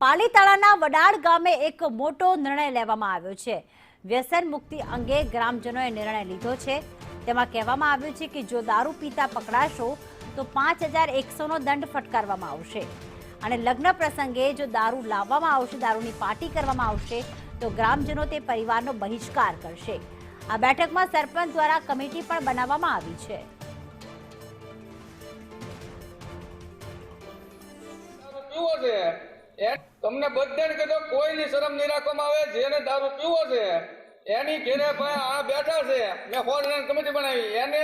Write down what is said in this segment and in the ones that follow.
પાલીતાણાના વડાળ ગામે એક મોટો નિર્ણય લેવામાં આવ્યો છે। વ્યસન મુક્તિ અંગે ગ્રામજનોએ નિર્ણય લીધો છે। તેમાં કહેવામાં આવ્યું છે કે જો દારૂ પીતા પકડાશો તો 5100નો દંડ ફટકારવામાં આવશે અને લગ્ન પ્રસંગે જો દારૂ લાવવામાં આવશે, દારૂની પાર્ટી કરવામાં આવશે તો ગ્રામજનો તે પરિવારનો બહિષ્કાર કરશે। આ બેઠકમાં સરપંચ દ્વારા કમિટી પણ બનાવવામાં આવી છે। તમને બધાને કીધો કોઈની શરમ નહીં રાખવામાં આવે। જેને દારૂ પીવો છે એની ઘેરે આ બેઠા છે, મેં ફોરેન કમિટી બનાવી, એને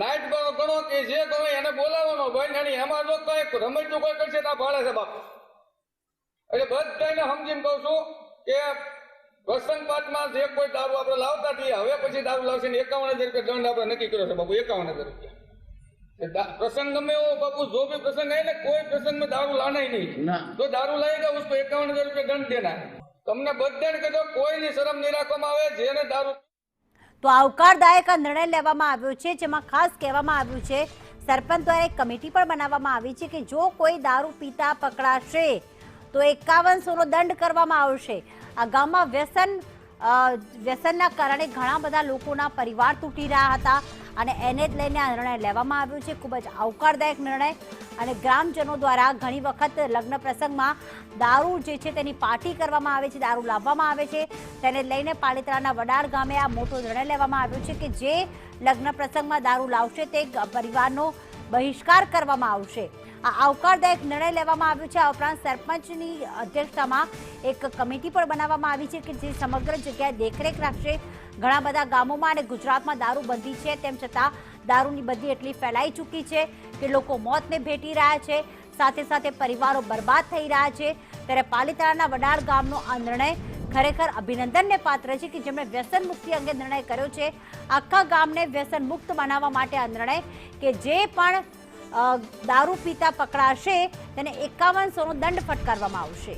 નાઇટ ગણો કે જે ગણો એને બોલાવવાનો ભાઈ, એમાં જો કઈ રમતું કોઈ કરશે તો ભાડે છે બાપ। એટલે બધાને સમજીને કહું છું કે પ્રસંગ પાઠમાં જે કોઈ દારૂ આપણે લાવતા છીએ, હવે પછી દારૂ લાવશે ને 51,000 રૂપિયા દંડ આપણે નક્કી કર્યો છે બાપુ। 51,000 રૂપિયા प्रसंग में वो बाबू जो भी प्रसंग है ना, कोई प्रसंग में दारू लाना ही नहीं। जो दारू लाएगा उसको 51,000 रुपया दंड देना है। तुमने बधाने कहो कोई नहीं शरम नहीं રાખવામાં આવે। જેને દારૂ તો આવકારદાયક નિર્ણય લેવામાં આવ્યો છે, જેમાં ખાસ કહેવામાં આવ્યું છે સરપંચ દ્વારા એક કમિટી પણ બનાવવામાં આવી છે કે જો કોઈ દારૂ પીતા પકડાશે તો 5100નો દંડ કરવામાં આવશે। આ ગામમાં વ્યસનના કારણે ઘણા બધા લોકોના પરિવાર તૂટી રહ્યા હતા અને એને જ લઈને આ નિર્ણય લેવામાં આવ્યો છે। ખૂબ જ આવકારદાયક નિર્ણય અને ગ્રામજનો દ્વારા ઘણી વખત લગ્ન પ્રસંગમાં દારૂ જે છે તેની પાર્ટી કરવામાં આવે છે, દારૂ લાવવામાં આવે છે, તેને લઈને પાલીતાણાના વડાળ ગામે આ મોટો નિર્ણય લેવામાં આવ્યો છે કે જે લગ્ન પ્રસંગમાં દારૂ લાવશે તે પરિવારનો બહિષ્કાર કરવામાં આવશે। આ આવકારદાયક નિર્ણય લેવામાં આવ્યો છે। આ ઉપરાંત સરપંચની અધ્યક્ષતામાં એક કમિટી પણ બનાવવામાં આવી છે કે જે સમગ્ર જગ્યાએ દેખરેખ રાખશે। ઘણા બધા ગામોમાં અને ગુજરાતમાં દારૂબંધી છે, તેમ છતાં દારૂની બંધી એટલી ફેલાઈ ચૂકી છે કે લોકો મોતને ભેટી રહ્યા છે, સાથે સાથે પરિવારો બરબાદ થઈ રહ્યા છે। ત્યારે પાલીતાણાના વડાળ ગામનો આ નિર્ણય ખરેખર અભિનંદનને પાત્ર છે કે જેમણે વ્યસન મુક્તિ અંગે નિર્ણય કર્યો છે। આખા ગામને વ્યસન મુક્ત બનાવવા માટે આ નિર્ણય કે જે પણ દારૂ પીતા પકડાશે તેને 5100નો દંડ ફટકારવામાં આવશે।